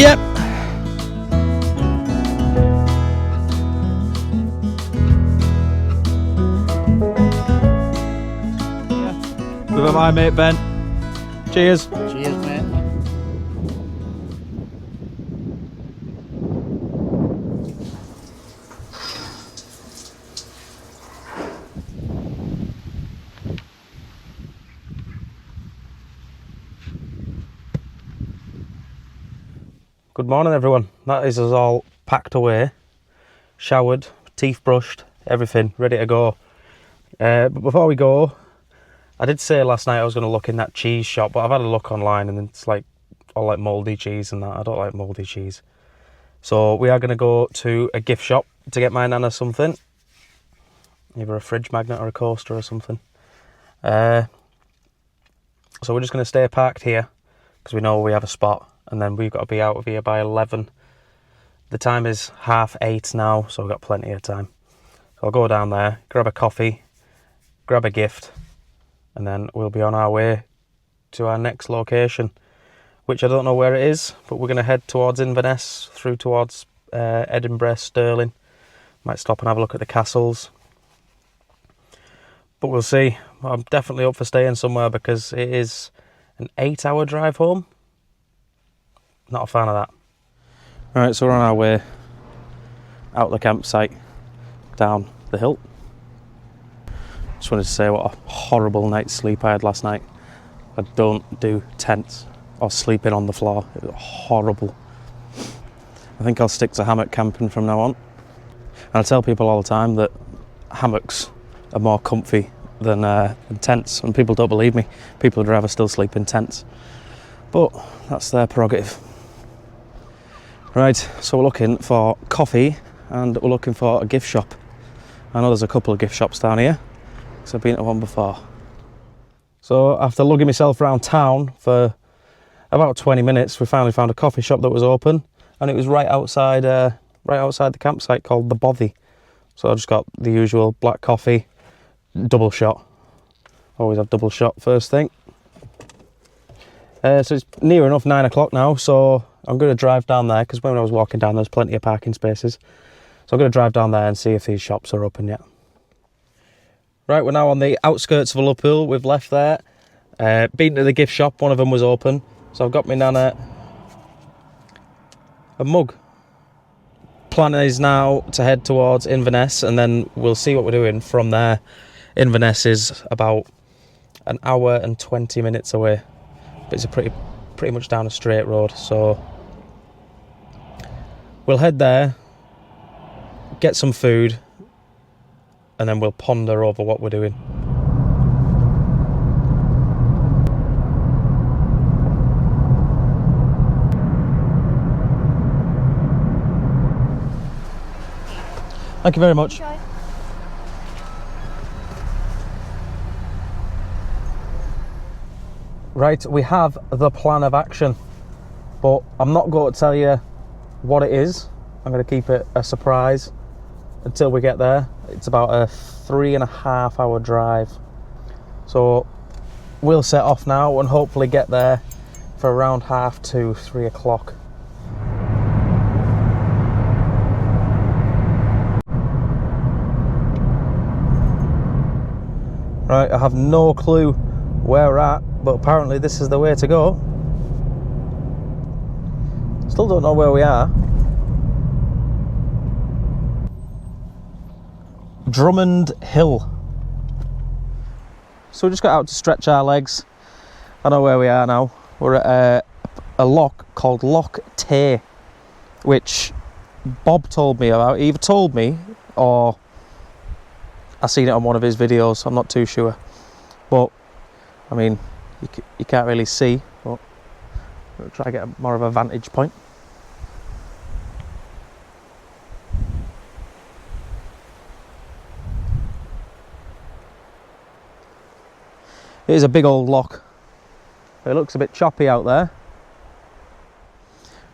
Yep. With my mate Ben. Cheers. Cheers, mate. Good morning everyone. That is us all packed away, showered, teeth brushed, everything ready to go. But before we go, I did say last night I was going to look in that cheese shop, but I've had a look online and it's like all like mouldy cheese and that. I don't like mouldy cheese. So we are going to go to a gift shop to get my nana something. Either a fridge magnet or a coaster or something. So we're just going to stay parked here because we know we have a spot. And then we've got to be out of here by 11. The time is 8:30 now, so we've got plenty of time. So I'll go down there, grab a coffee, grab a gift, and then we'll be on our way to our next location, which I don't know where it is, but we're going to head towards Inverness, through towards Edinburgh, Stirling. Might stop and have a look at the castles. But we'll see. I'm definitely up for staying somewhere because it is an 8-hour drive home. Not a fan of that. Right, so we're on our way out the campsite, down the hill. Just wanted to say what a horrible night's sleep I had last night. I don't do tents or sleeping on the floor. It was horrible. I think I'll stick to hammock camping from now on. And I tell people all the time that hammocks are more comfy than tents, and people don't believe me. People would rather still sleep in tents. But that's their prerogative. Right, so we're looking for coffee and we're looking for a gift shop. I know there's a couple of gift shops down here, because I've been to one before. So after lugging myself around town for about 20 minutes, we finally found a coffee shop that was open, and it was right outside the campsite, called The Bothy. So I just got the usual black coffee, double shot. Always have double shot first thing. So it's near enough 9 o'clock now, so I'm going to drive down there, because when I was walking down there was plenty of parking spaces. So I'm going to drive down there and see if these shops are open yet. Right, we're now on the outskirts of Liverpool. We've left there, been to the gift shop, one of them was open. So I've got my nana a mug. Plan is now to head towards Inverness, and then we'll see what we're doing from there. Inverness is about an hour and 20 minutes away. But it's a pretty much down a straight road, so we'll head there, get some food, and then we'll ponder over what we're doing. Thank you very much. Enjoy. Right, we have the plan of action, but I'm not going to tell you what it is. I'm going to keep it a surprise until we get there. It's about a 3.5 hour drive. So we'll set off now and hopefully get there for around 2:30, 3 o'clock. Right, I have no clue where we're at, but apparently this is the way to go. Still don't know where we are. Drummond Hill. So we just got out to stretch our legs. I know where we are now. We're at a lock called Loch Tay, which Bob told me about. He either told me or I seen it on one of his videos. I'm not too sure, but I mean, you can't really see, but we'll try to get more of a vantage point. It is a big old lock. It looks a bit choppy out there.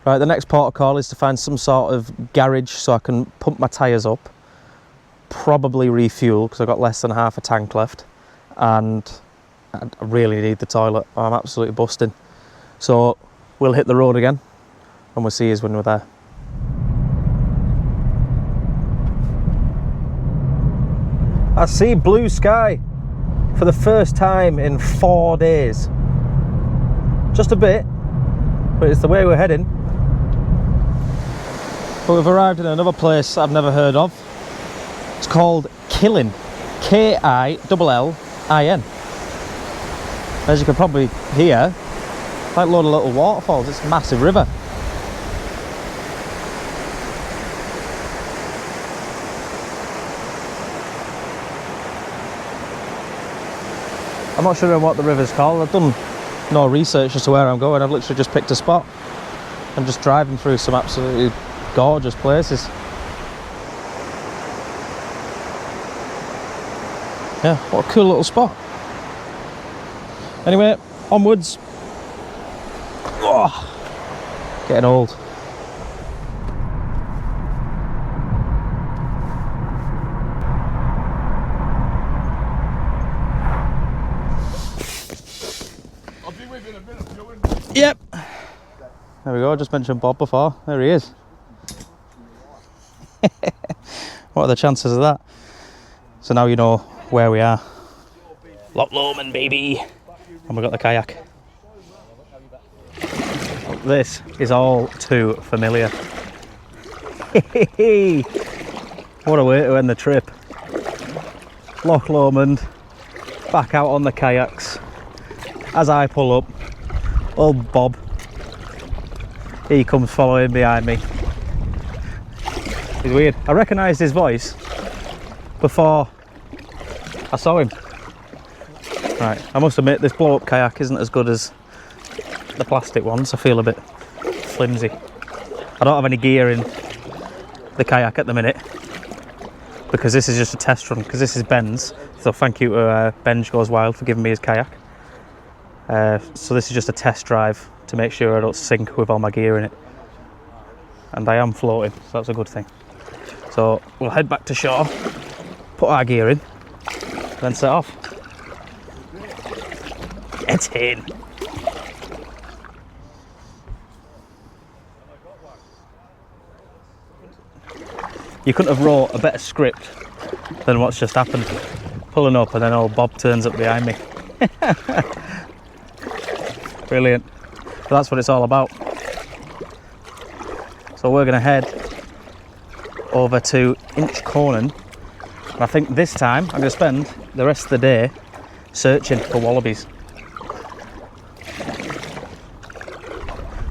Right, the next port of call is to find some sort of garage so I can pump my tyres up, probably refuel because I've got less than half a tank left, and I really need the toilet. I'm absolutely busting. So we'll hit the road again and we'll see you when we're there. I see blue sky for the first time in 4 days. Just a bit, but it's the way we're heading. But we've arrived in another place I've never heard of. It's called Killin. K-I-L-L-I-N. As you can probably hear, like a load of little waterfalls. It's a massive river. I'm not sure what the river's called. I've done no research as to where I'm going. I've literally just picked a spot. I'm just driving through some absolutely gorgeous places. Yeah, what a cool little spot. Anyway, onwards. Oh, getting old. Yep. There we go, I just mentioned Bob before. There he is. What are the chances of that? So now you know where we are. Loch Lomond, baby. And we've got the kayak. This is all too familiar. What a way to end the trip. Loch Lomond, back out on the kayaks. As I pull up, old Bob, he comes following behind me. He's weird. I recognised his voice before I saw him. Right, I must admit this blow-up kayak isn't as good as the plastic ones. I feel a bit flimsy. I don't have any gear in the kayak at the minute because this is just a test run, because this is Ben's. So thank you to Benj Goes Wild for giving me his kayak. So this is just a test drive to make sure I don't sink with all my gear in it. And I am floating, so that's a good thing. So we'll head back to shore, put our gear in, then set off. It's in. You couldn't have wrote a better script than what's just happened. Pulling up and then old Bob turns up behind me. Brilliant. But that's what it's all about. So we're going to head over to Inchconan. And I think this time I'm going to spend the rest of the day searching for wallabies.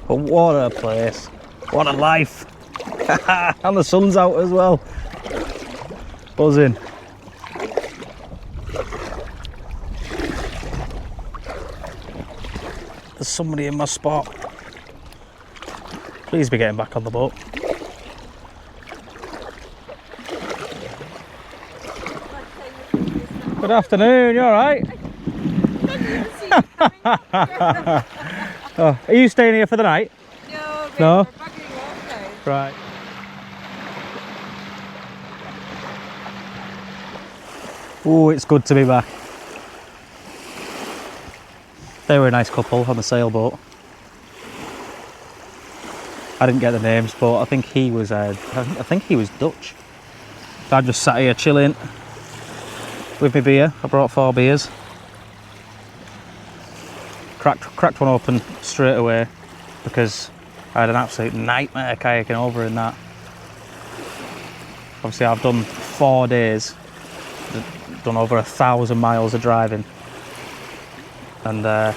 But what a place. What a life. And the sun's out as well. Buzzing. There's somebody in my spot. Please be getting back on the boat. Good afternoon, you alright? Oh, are you staying here for the night? No? We're backing up now. Right. Oh, it's good to be back. They were a nice couple on the sailboat. I didn't get the names, but I think he was Dutch. I just sat here chilling with my beer. I brought 4 beers. Cracked one open straight away because I had an absolute nightmare kayaking over in that. Obviously I've done 4 days, done over 1,000 miles of driving, and I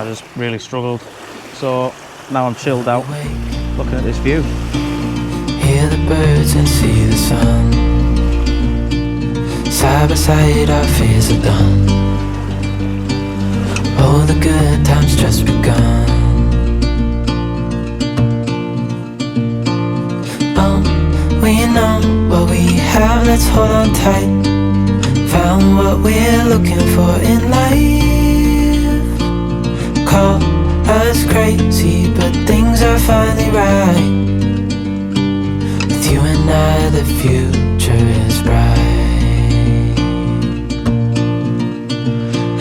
just really struggled. So now I'm chilled out looking at this view. Hear the birds and see the sun. Side by side our fears are done. Oh, the good times just begun. We know what we have, let's hold on tight. Found what we're looking for in life. Call us crazy, but things are finally right. With you and I, the future is bright.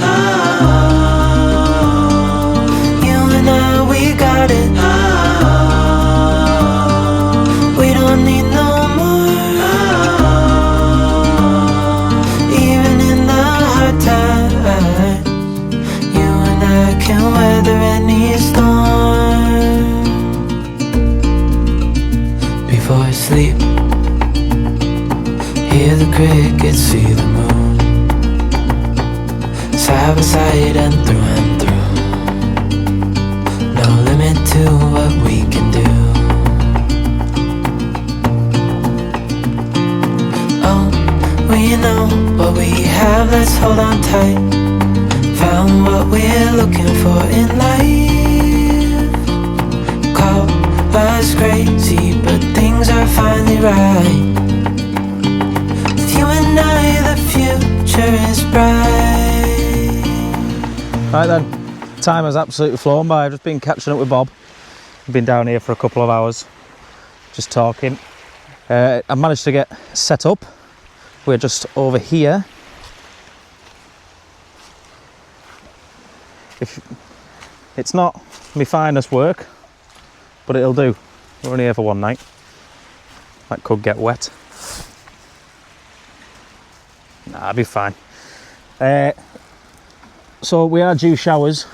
Oh, you and I, we got it. side by side and through. No limit to what we can do. Oh, we know what we have, let's hold on tight. Found what we're looking for in life. Call us crazy, but things are finally right. With you and I, the future is bright. Right then, time has absolutely flown by. I've just been catching up with Bob. I've been down here for a couple of hours, just talking. I managed to get set up. We're just over here. It's not my finest work, but it'll do. We're only here for one night. That could get wet. Nah, I'll be fine. So we are due showers.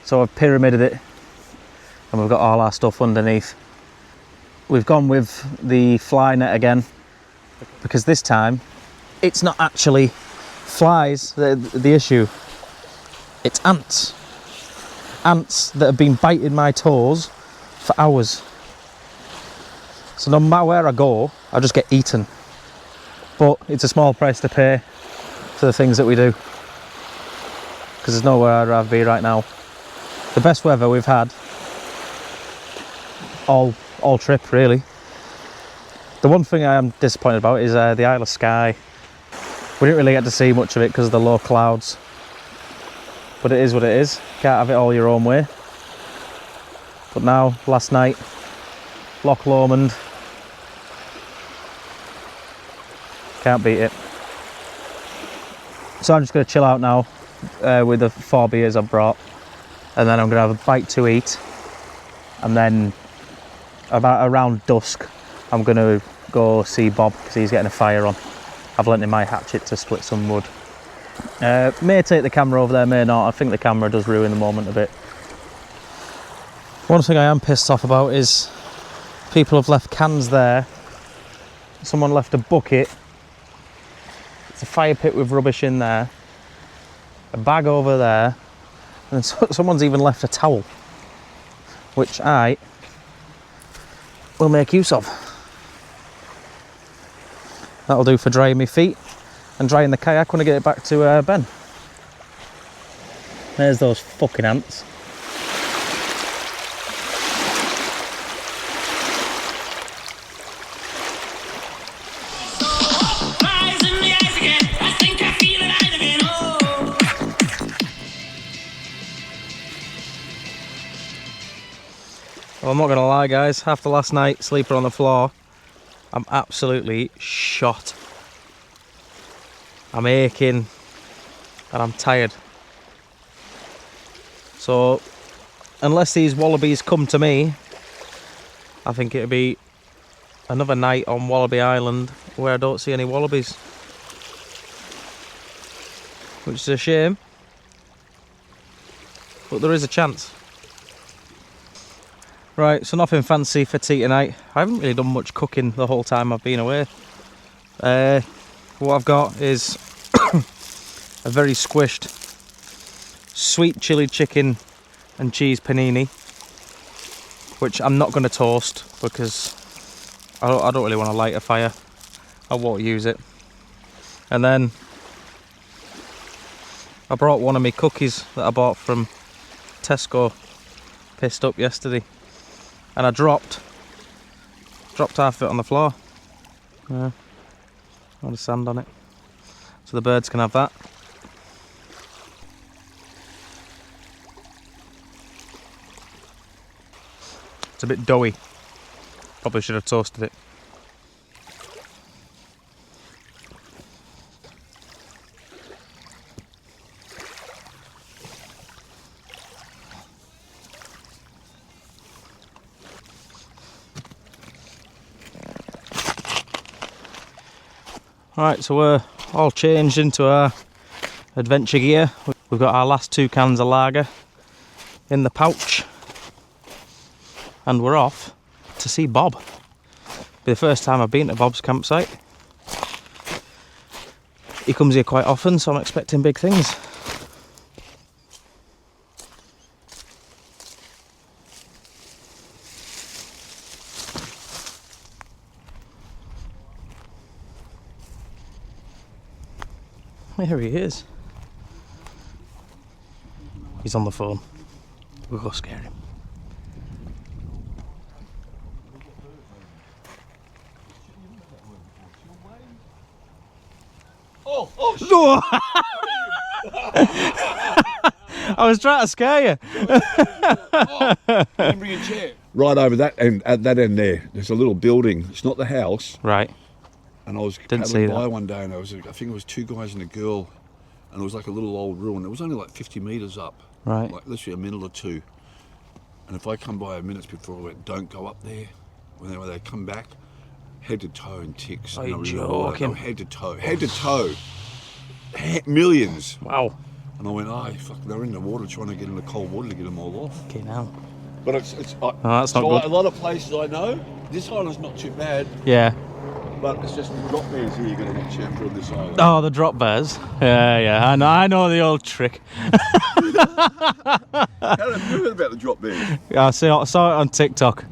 So I've pyramided it and we've got all our stuff underneath. We've gone with the fly net again because this time it's not actually flies the issue. It's ants. Ants that have been biting my toes for hours. So no matter where I go, I just get eaten. But it's a small price to pay for the things that we do. Because there's nowhere I'd rather be right now. The best weather we've had all trip really. The one thing I am disappointed about is the Isle of Skye. We didn't really get to see much of it because of the low clouds. But it is what it is. Can't have it all your own way. But now, last night, Loch Lomond. Can't beat it. So I'm just going to chill out now with the 4 beers I've brought. And then I'm going to have a bite to eat. And then around dusk, I'm going to go see Bob because he's getting a fire on. I've lent him my hatchet to split some wood. May take the camera over there, may not. I think the camera does ruin the moment a bit. One thing I am pissed off about is people have left cans there. Someone left a bucket. It's a fire pit with rubbish in there. A bag over there. And someone's even left a towel, which I will make use of. That'll do for drying my feet and drying the kayak when I get it back to Ben. There's those fucking ants. Well, I'm not gonna lie guys, after last night sleeping on the floor, I'm absolutely shot. I'm aching and I'm tired. So unless these wallabies come to me, I think it'll be another night on Wallaby Island where I don't see any wallabies, which is a shame, but there is a chance. Right, so nothing fancy for tea tonight. I haven't really done much cooking the whole time I've been away. What I've got is a very squished sweet chili chicken and cheese panini, which I'm not going to toast because I don't really want to light a fire. I won't use it. And then I brought one of my cookies that I bought from Tesco, pissed up yesterday, and I dropped half of it on the floor. Yeah, all the sand on it. So the birds can have that. It's a bit doughy. Probably should have toasted it. Right, so we're all changed into our adventure gear. We've got our last 2 cans of lager in the pouch, and we're off to see Bob. Be the first time I've been to Bob's campsite. he comes here quite often, so I'm expecting big things. Here he is. He's on the phone. We'll go scare him. Oh, I was trying to scare you. bring a chair. Right over that end, at that end there's a little building. It's not the house. Right. And I was Didn't see paddling by that. one day, and I think it was 2 guys and a girl, and it was like a little old ruin. It was only like 50 metres up, Right. like literally a minute or two. And if I come by a minute before I went, don't go up there. When they come back, head to toe in ticks. Are and you I was in the water. joking? No, head to toe, millions. Wow. And I went, oh fuck, they're in the water trying to get in the cold water to get them all off. Okay, now. But it's that's not so good. a lot of places I know. This island's not too bad. Yeah. But it's just the drop bears here you're going to watch out for on this island. Oh, the drop bears. Yeah. I know the old trick. How did you heard about the drop bears? Yeah, I saw it on TikTok.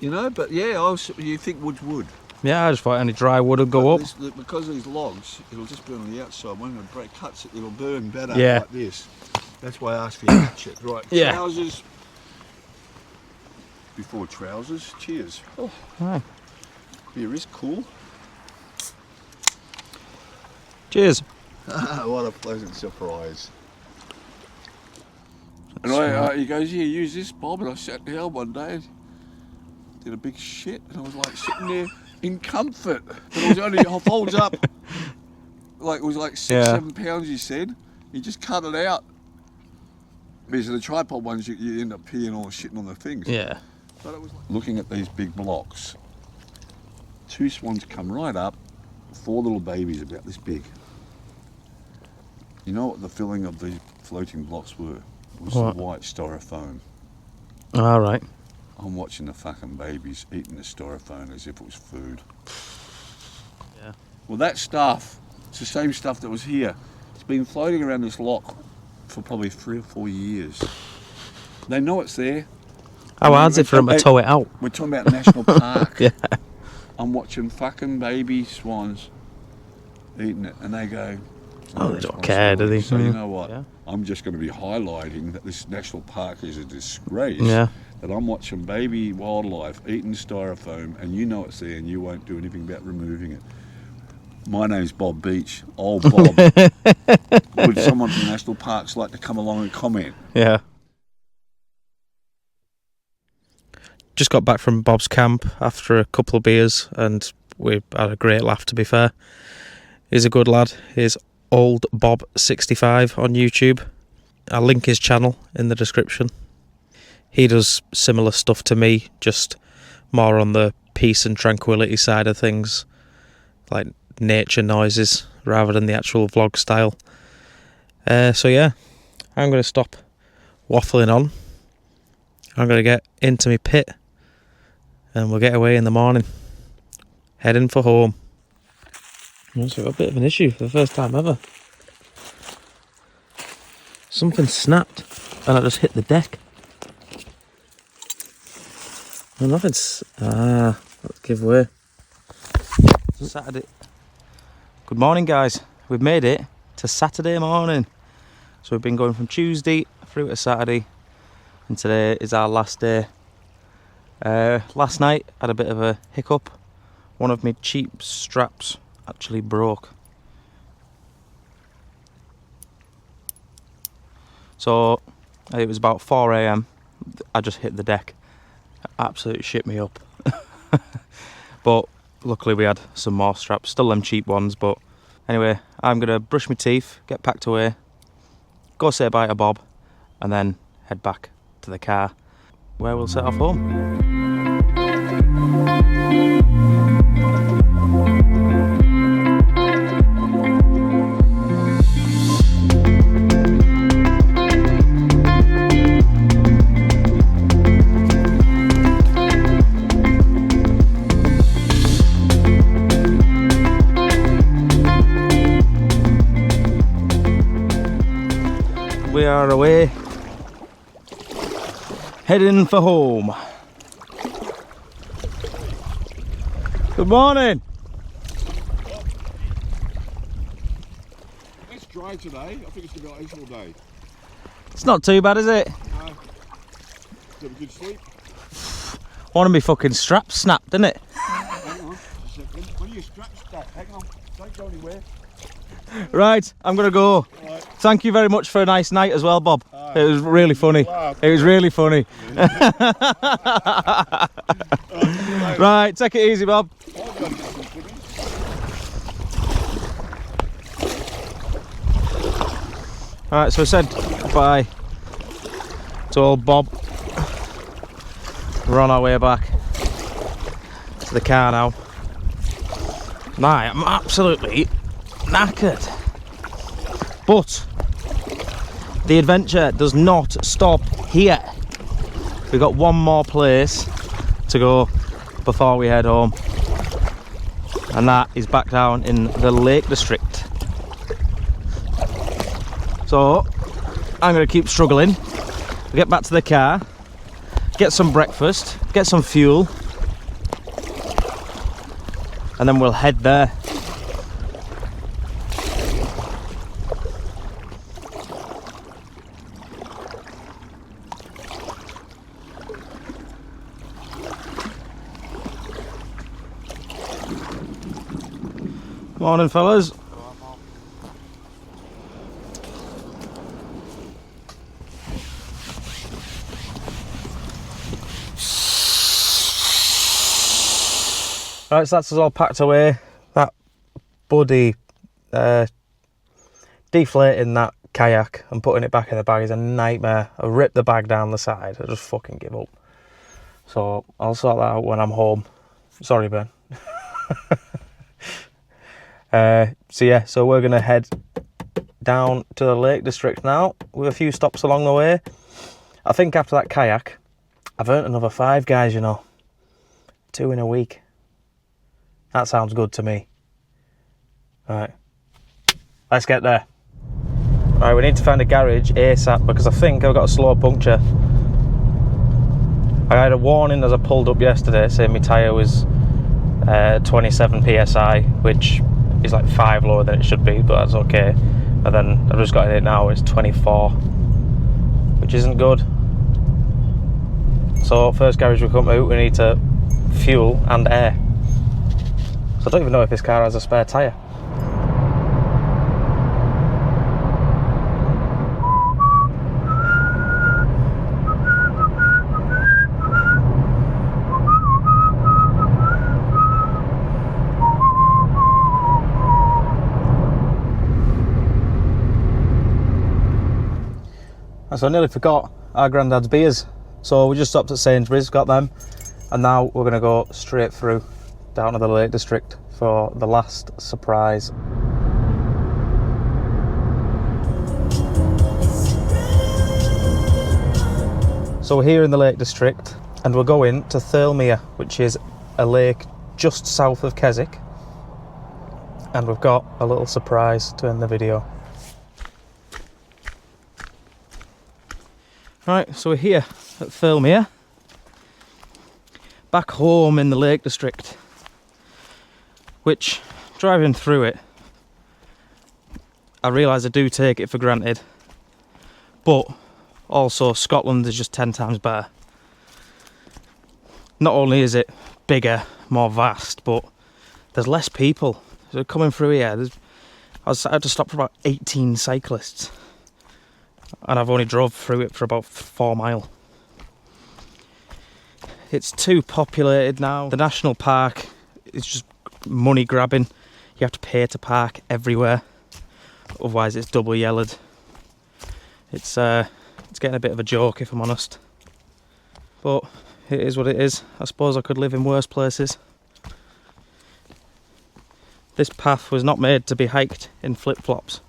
You know, but yeah, you think wood's wood. Yeah, I just thought any dry wood would go up. Because of these logs, it'll just burn on the outside. When it break cuts, it'll burn better Yeah. like this. That's why I asked for your hatchet. Right, Yeah. trousers. Before trousers, cheers. Oh, Right. beer is cool. Cheers. What a pleasant surprise. And he goes, yeah, use this, Bob. And I sat down one day, did a big shit, and I was like sitting there in comfort. And it was only, it folds up, like it was like 6-7 pounds, he said. You just cut it out. Because the tripod ones, you end up peeing or shitting on the things. Yeah. But it was like looking at these big blocks. 2 swans come right up, 4 little babies about this big. You know what the filling of these floating blocks were? It was What? the white styrofoam. All right. I'm watching the fucking babies eating the styrofoam as if it was food. Yeah. Well, that stuff, it's the same stuff that was here. It's been floating around this lock for probably 3 or 4 years. They know it's there. How hard's it for them to tow it out? We're talking about National Park. Yeah. I'm watching fucking baby swans eating it, and they go, "It's Oh, not they don't responsible." care, do they? So you Yeah. know what? Yeah. I'm just going to be highlighting that this national park is a disgrace. Yeah. That I'm watching baby wildlife eating styrofoam, and you know it's there, and you won't do anything about removing it. My name's Bob Beach. Old Bob. Would someone from national parks like to come along and comment? Yeah. Just got back from Bob's camp after a couple of beers, and we had a great laugh, to be fair. He's a good lad. He's Old Bob 65 on YouTube. I'll link his channel in the description. He does similar stuff to me, just more on the peace and tranquility side of things, like nature noises rather than the actual vlog style. So yeah, I'm going to stop waffling on. I'm going to get into my pit and we'll get away in the morning. Heading for home. So I've got a bit of an issue for the first time ever. Something snapped and I just hit the deck. Well, nothing's... let's give way. Saturday. Good morning, guys. We've made it to Saturday morning. So we've been going from Tuesday through to Saturday, and today is our last day. Last night I had a bit of a hiccup. One of my cheap straps actually broke. So it was about 4 AM. I just hit the deck. Absolutely shit me up. But luckily we had some more straps, still them cheap ones. But anyway, I'm gonna brush my teeth, get packed away, go say bye to Bob, and then head back to the car where we'll set off home. we are away, heading for home. Good morning. It's dry today. I think it's going to be like this all day. It's not too bad, is it? No. Did you have a good sleep? One of me fucking straps snapped, didn't it? Hang on a second. When your straps snap, hang on. Don't go anywhere. Right, I'm gonna go. Right. Thank you very much for a nice night as well, Bob. It was really funny. Wow. It was really funny. Right, take it easy, Bob. Alright, so I said goodbye to old Bob. We're on our way back to the car now. I'm absolutely knackered. But the adventure does not stop here. We've got one more place to go before we head home. And that is back down in the Lake District. So I'm going to keep struggling. Get back to the car, get some breakfast, get some fuel, and then we'll head there. Morning, fellas. Right, so that's us all packed away. That buddy deflating that kayak and putting it back in the bag is a nightmare. I ripped the bag down the side. I just fucking give up. So I'll sort that out when I'm home. Sorry, Ben. So yeah, so we're gonna head down to the Lake District now with a few stops along the way. I think after that kayak, I've earned another 5 guys, you know. 2 in a week. That sounds good to me. Right, let's get there. Right, we need to find a garage ASAP because I think I've got a slow puncture. I had a warning as I pulled up yesterday saying my tyre was 27 psi, which is like 5 lower than it should be, but that's okay. And then I've just got it now, it's 24, which isn't good. So first garage we come to, we need to fuel and air. So I don't even know if this car has a spare tyre. So I nearly forgot our granddad's beers. So we just stopped at Sainsbury's, got them, and now we're going to go straight through down to the Lake District for the last surprise. So we're here in the Lake District and we're going to Thirlmere, which is a lake just south of Keswick, and we've got a little surprise to end the video. Right, so we're here at Thirlmere, back home in the Lake District, which, driving through it, I realise I do take it for granted, but also Scotland is just 10 times better. Not only is it bigger, more vast, but there's less people. So coming through here, I had to stop for about 18 cyclists. And I've only drove through it for about 4 miles. It's too populated now. The national park is just money grabbing. You have to pay to park everywhere, otherwise it's double yellowed. It's getting a bit of a joke, if I'm honest, but it is what it is. I suppose I could live in worse places. This path was not made to be hiked in flip-flops.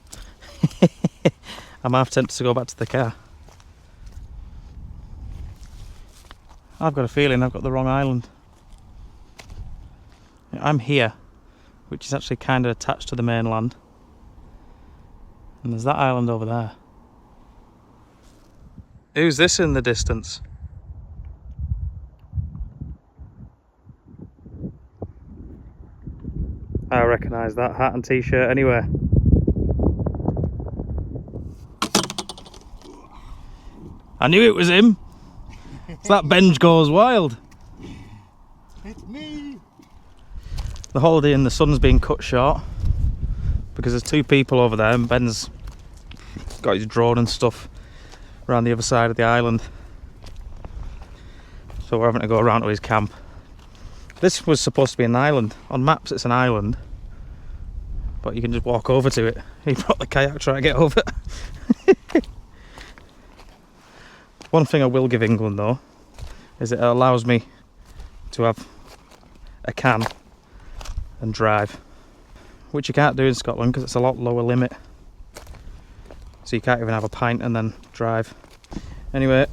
I'm half tempted to go back to the car. I've got a feeling I've got the wrong island. I'm here, which is actually kind of attached to the mainland. And there's that island over there. Who's this in the distance? I recognise that hat and t-shirt anywhere. I knew it was him. It's that Benj Goes Wild. It's me. The holiday in the sun's been cut short because there's 2 people over there and Ben's got his drone and stuff around the other side of the island. So we're having to go around to his camp. This was supposed to be an island. On maps it's an island, but you can just walk over to it. He brought the kayak trying to get over. One thing I will give England though is it allows me to have a can and drive, which you can't do in Scotland because it's a lot lower limit. So you can't even have a pint and then drive. Anyway,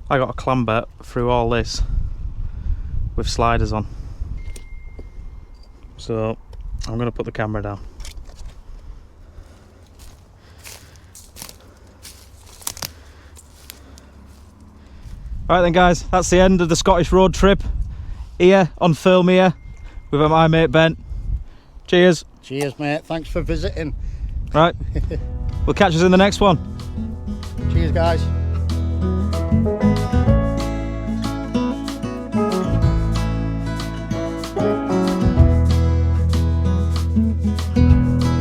I got a clamber through all this with sliders on. So I'm going to put the camera down. Alright then guys, that's the end of the Scottish road trip here on film here with my mate Ben. Cheers. Cheers, mate. Thanks for visiting. Right, we'll catch us in the next one. Cheers, guys.